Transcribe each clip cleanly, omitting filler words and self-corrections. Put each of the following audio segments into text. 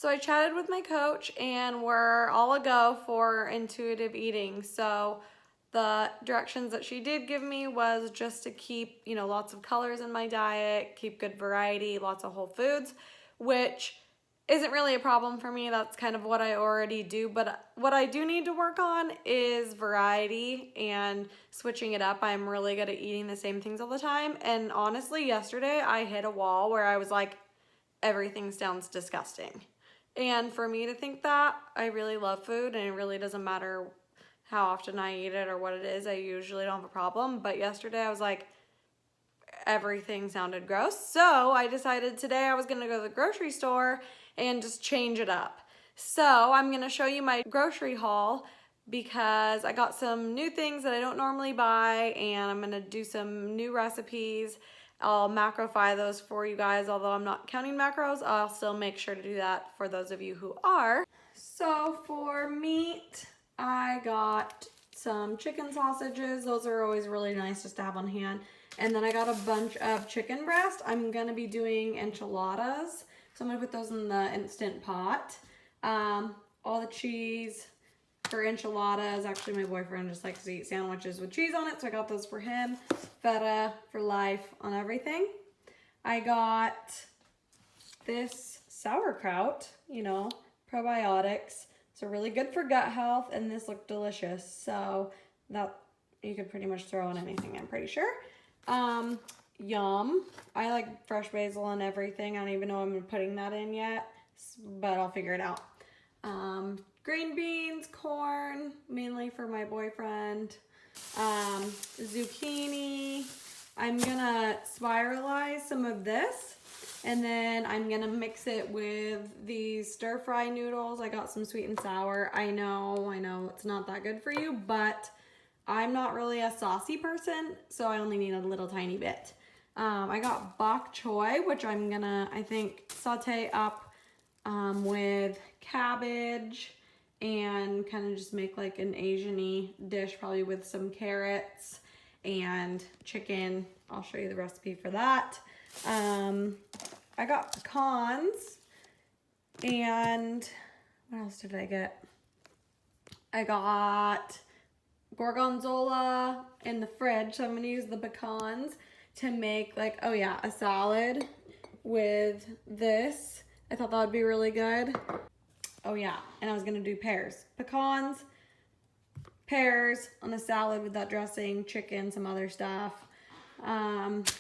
So I chatted with my coach and we're all a go for intuitive eating. So the directions that she did give me was just to keep, lots of colors in my diet, keep good variety, lots of whole foods, which isn't really a problem for me. That's kind of what I already do. But what I do need to work on is variety and switching it up. I'm really good at eating the same things all the time. And honestly, yesterday I hit a wall where I was like, everything sounds disgusting. And for me to think that, I really love food and it really doesn't matter how often I eat it or what it is. I usually don't have a problem. But yesterday I was like, everything sounded gross. So I decided today I was gonna go to the grocery store and just change it up. So I'm gonna show you my grocery haul because I got some new things that I don't normally buy and I'm gonna do some new recipes. I'll macrofy those for you guys. Although I'm not counting macros, I'll still make sure to do that for those of you who are. So for meat, I got some chicken sausages. Those are always really nice just to have on hand. And then I got a bunch of chicken breast. I'm gonna be doing enchiladas. So I'm gonna put those in the Instant Pot. All the cheese for enchiladas. Actually, my boyfriend just likes to eat sandwiches with cheese on it, so I got those for him. Feta for life on everything. I got this sauerkraut, probiotics. So really good for gut health, and this looked delicious. So that you could pretty much throw on anything, I'm pretty sure. Yum. I like fresh basil and everything. I don't even know I'm putting that in yet, but I'll figure it out. Green beans, corn, mainly for my boyfriend. Zucchini. I'm gonna spiralize some of this and then I'm gonna mix it with these stir fry noodles. I got some sweet and sour. I know it's not that good for you, but I'm not really a saucy person, so I only need a little tiny bit. I got bok choy, which I'm gonna, I think, saute up with cabbage and kind of just make like an Asian-y dish, probably with some carrots and chicken. I'll show you the recipe for that. I got pecans, and what else did I get? I got gorgonzola in the fridge, so I'm gonna use the pecans to make like, a salad with this. I thought that would be really good. Oh yeah, and I was gonna do pears. Pecans, pears on a salad with that dressing, chicken, some other stuff.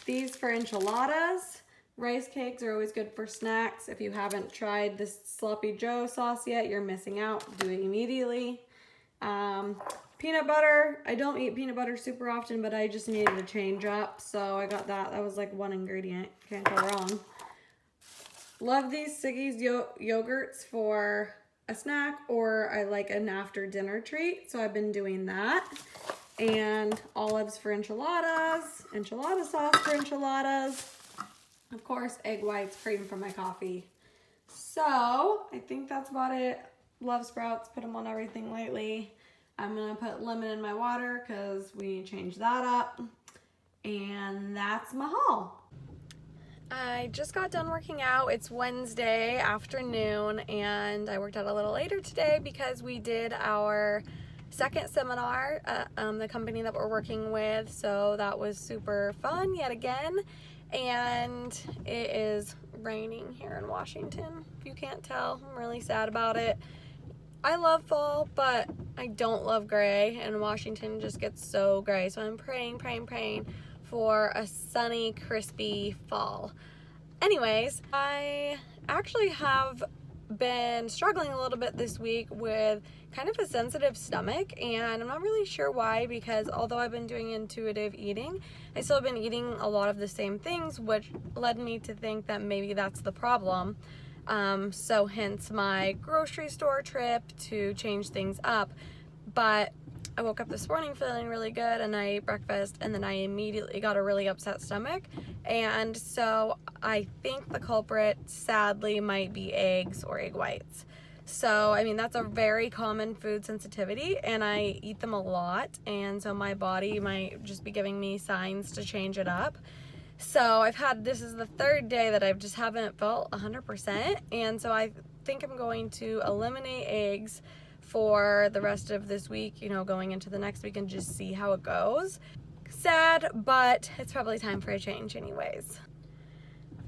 These for enchiladas. Rice cakes are always good for snacks. If you haven't tried this Sloppy Joe sauce yet, you're missing out. Do it immediately. Peanut butter. I don't eat peanut butter super often, but I just needed to change up, so I got that. That was like one ingredient. Can't go wrong. Love these Siggy's yogurts for a snack, or I like an after dinner treat, so I've been doing that. And olives for enchiladas, enchilada sauce for enchiladas. Of course, egg whites, cream for my coffee. So I think that's about it. Love sprouts, put them on everything lately. I'm gonna put lemon in my water because we need to change that up. And that's my haul. I just got done working out. It's Wednesday afternoon and I worked out a little later today because we did our second seminar at the company that we're working with. So that was super fun yet again. And it is raining here in Washington. If you can't tell, I'm really sad about it. I love fall, but I don't love gray, and Washington just gets so gray. So I'm praying for a sunny, crispy fall. Anyways, I actually have been struggling a little bit this week with kind of a sensitive stomach, and I'm not really sure why, because although I've been doing intuitive eating, I still have been eating a lot of the same things, which led me to think that maybe that's the problem. So hence my grocery store trip to change things up. But I woke up this morning feeling really good and I ate breakfast, and then I immediately got a really upset stomach. And so I think the culprit sadly might be eggs or egg whites. So, I mean, that's a very common food sensitivity and I eat them a lot. And so my body might just be giving me signs to change it up. So this is the third day that I just haven't felt 100%. And so I think I'm going to eliminate eggs for the rest of this week, you know, going into the next week, and just see how it goes. Sad, but it's probably time for a change anyways.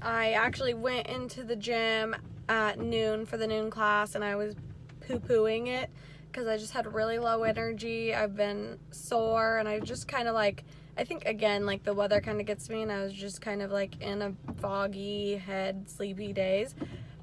I actually went into the gym at noon for the noon class, and I was poo-pooing it because I just had really low energy. I've been sore, and I just kind of like, I think again, like the weather kind of gets me, and I was just kind of like in a foggy head, sleepy days.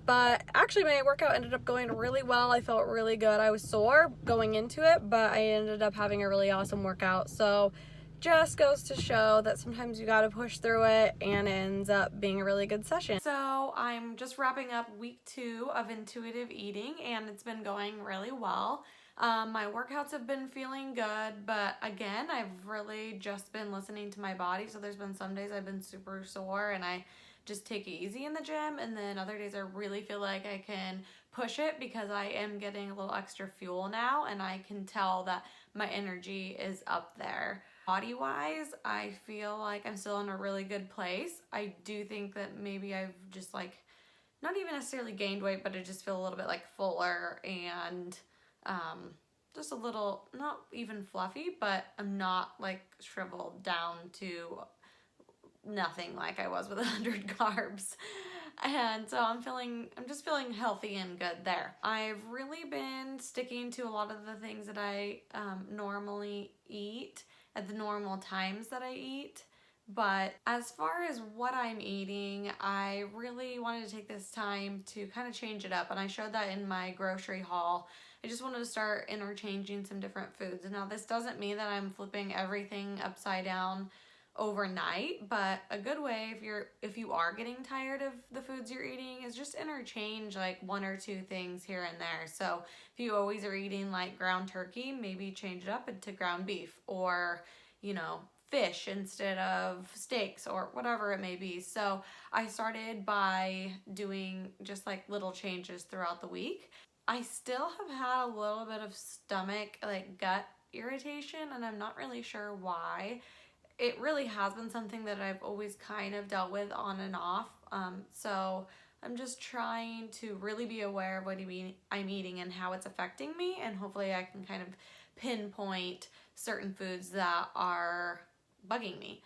But actually my workout ended up going really well. I felt really good. I was sore going into it, but I ended up having a really awesome workout. So just goes to show that sometimes you gotta push through it, and it ends up being a really good session. So I'm just wrapping up week 2 of intuitive eating, and it's been going really well. My workouts have been feeling good, but again, I've really just been listening to my body. So there's been some days I've been super sore and I just take it easy in the gym, and then other days I really feel like I can push it because I am getting a little extra fuel now, and I can tell that my energy is up there. Body wise, I feel like I'm still in a really good place. I do think that maybe I've just like not even necessarily gained weight, but I just feel a little bit like fuller and just a little, not even fluffy, but I'm not like shriveled down to nothing like I was with 100 carbs. And so I'm just feeling healthy and good there. I've really been sticking to a lot of the things that I normally eat at the normal times that I eat. But as far as what I'm eating, I really wanted to take this time to kind of change it up. And I showed that in my grocery haul. I just wanted to start interchanging some different foods. Now, this doesn't mean that I'm flipping everything upside down overnight, but a good way if you are getting tired of the foods you're eating is just interchange like 1 or 2 things here and there. So if you always are eating like ground turkey, maybe change it up into ground beef, or fish instead of steaks, or whatever it may be. So I started by doing just like little changes throughout the week. I still have had a little bit of stomach, like gut irritation, and I'm not really sure why. It really has been something that I've always kind of dealt with on and off. So I'm just trying to really be aware of what I'm eating and how it's affecting me, and hopefully I can kind of pinpoint certain foods that are bugging me.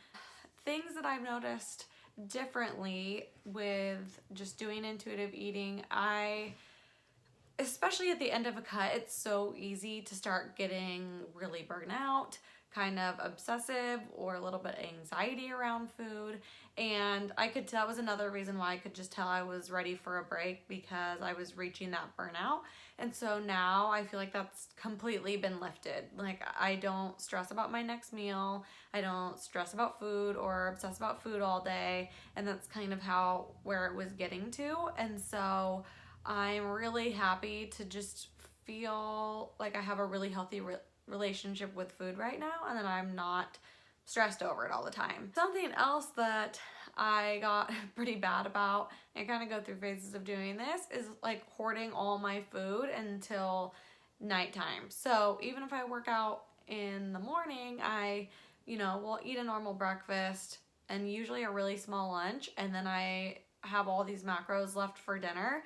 Things that I've noticed differently with just doing intuitive eating, especially at the end of a cut, it's so easy to start getting really burnt out, kind of obsessive, or a little bit anxiety around food. And that was another reason why I could just tell I was ready for a break, because I was reaching that burnout. And so now I feel like that's completely been lifted. Like, I don't stress about my next meal. I don't stress about food or obsess about food all day. And that's kind of where it was getting to. And so I'm really happy to just feel like I have a really healthy relationship with food right now, and that I'm not stressed over it all the time. Something else that I got pretty bad about, and I kind of go through phases of doing this, is like hoarding all my food until nighttime. So even if I work out in the morning, I will eat a normal breakfast and usually a really small lunch, and then I have all these macros left for dinner.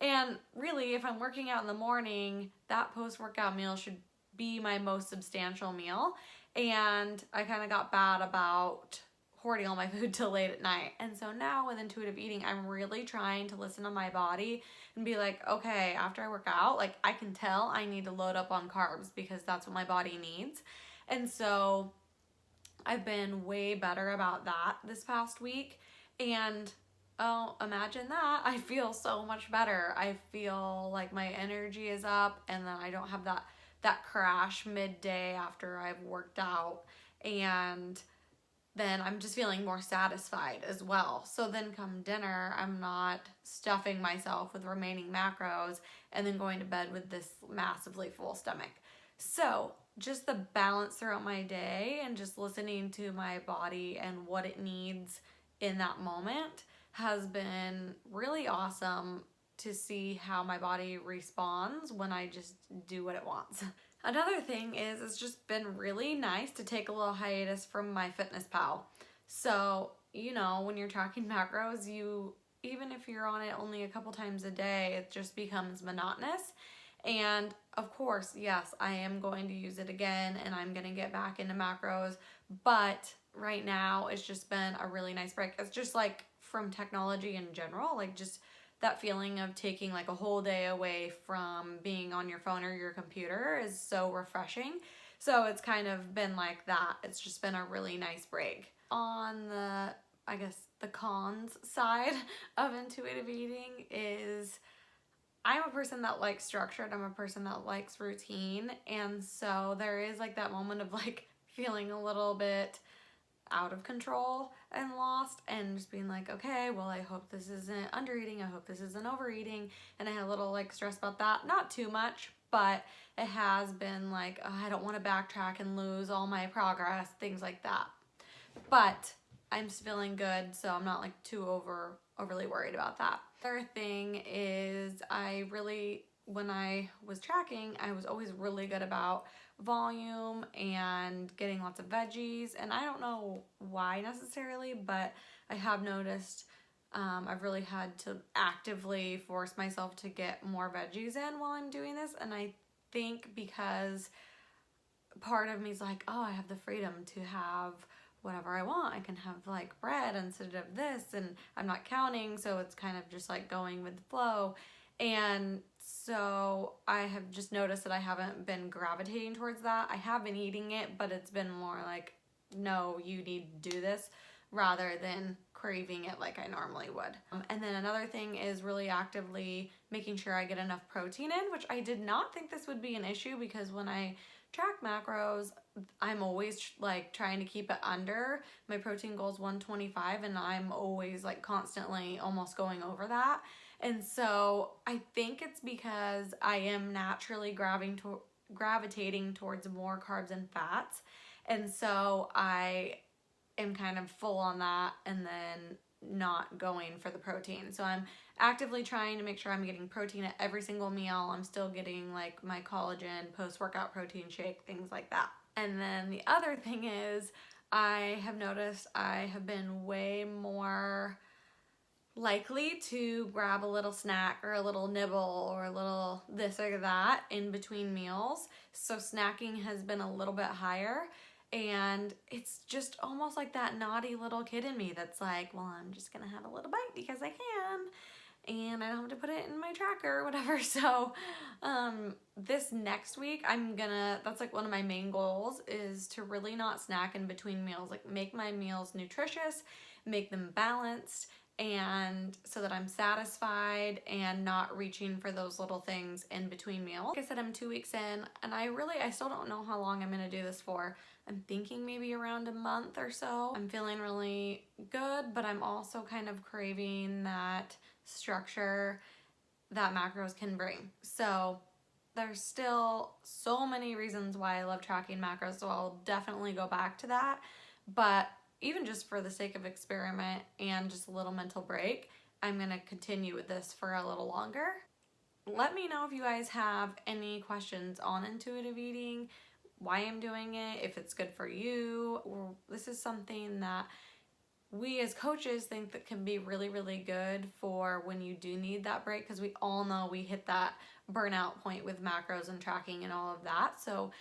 And really, if I'm working out in the morning, that post-workout meal should be my most substantial meal. And I kind of got bad about hoarding all my food till late at night. And so now with intuitive eating, I'm really trying to listen to my body and be like, okay, after I work out, like, I can tell I need to load up on carbs because that's what my body needs. And so I've been way better about that this past week. And oh, imagine that. I feel so much better. I feel like my energy is up, and then I don't have that crash midday after I've worked out, and then I'm just feeling more satisfied as well. So then come dinner, I'm not stuffing myself with remaining macros and then going to bed with this massively full stomach. So just the balance throughout my day and just listening to my body and what it needs in that moment has been really awesome to see how my body responds when I just do what it wants. Another thing is, it's just been really nice to take a little hiatus from my fitness pal. So, when you're tracking macros, you even if you're on it only a couple times a day, it just becomes monotonous. And of course, yes, I am going to use it again and I'm going to get back into macros, but right now it's just been a really nice break. It's just like from technology in general, like just that feeling of taking like a whole day away from being on your phone or your computer is so refreshing. So it's kind of been like that. It's just been a really nice break. On the, I guess, the cons side of intuitive eating is I'm a person that likes structured. I'm a person that likes routine. And so there is like that moment of like feeling a little bit out of control and lost and just being like, okay, well, I hope this isn't undereating. I hope this isn't overeating. And I had a little like stress about that. Not too much, but it has been like, oh, I don't want to backtrack and lose all my progress, things like that. But I'm feeling good, so I'm not like too overly worried about that. Other thing is when I was tracking, I was always really good about volume and getting lots of veggies, and I don't know why necessarily, but I have noticed I've really had to actively force myself to get more veggies in while I'm doing this, and I think because part of me is like, oh, I have the freedom to have whatever I want. I can have like bread instead of this, and I'm not counting, so it's kind of just like going with the flow. And so I have just noticed that I haven't been gravitating towards that. I have been eating it, but it's been more like, no, you need to do this, rather than craving it like I normally would. And then another thing is really actively making sure I get enough protein in, which I did not think this would be an issue, because when I track macros, I'm always like trying to keep it under. My protein goal is 125, and I'm always like constantly almost going over that. And so I think it's because I am naturally gravitating towards more carbs and fats. And so I am kind of full on that and then not going for the protein. So I'm actively trying to make sure I'm getting protein at every single meal. I'm still getting like my collagen, post-workout protein shake, things like that. And then the other thing is I have noticed I have been way more likely to grab a little snack or a little nibble or a little this or that in between meals. So snacking has been a little bit higher. And it's just almost like that naughty little kid in me that's like, well, I'm just gonna have a little bite because I can, and I don't have to put it in my tracker or whatever. So this next week, that's like one of my main goals, is to really not snack in between meals. Like make my meals nutritious, make them balanced, and so that I'm satisfied and not reaching for those little things in between meals. Like I said, I'm 2 weeks in, and I still don't know how long I'm gonna do this for. I'm thinking maybe around a month or so. I'm feeling really good, but I'm also kind of craving that structure that macros can bring. So there's still so many reasons why I love tracking macros, so I'll definitely go back to that. But even just for the sake of experiment and just a little mental break, I'm gonna continue with this for a little longer. Let me know if you guys have any questions on intuitive eating, why I'm doing it, if it's good for you, or this is something that we as coaches think that can be really, really good for when you do need that break, because we all know we hit that burnout point with macros and tracking and all of that. So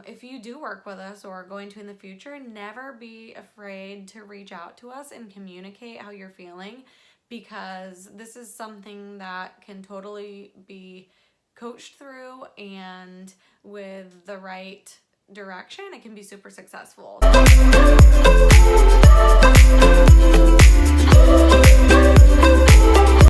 if you do work with us or are going to in the future, never be afraid to reach out to us and communicate how you're feeling, because this is something that can totally be coached through, and with the right direction, it can be super successful.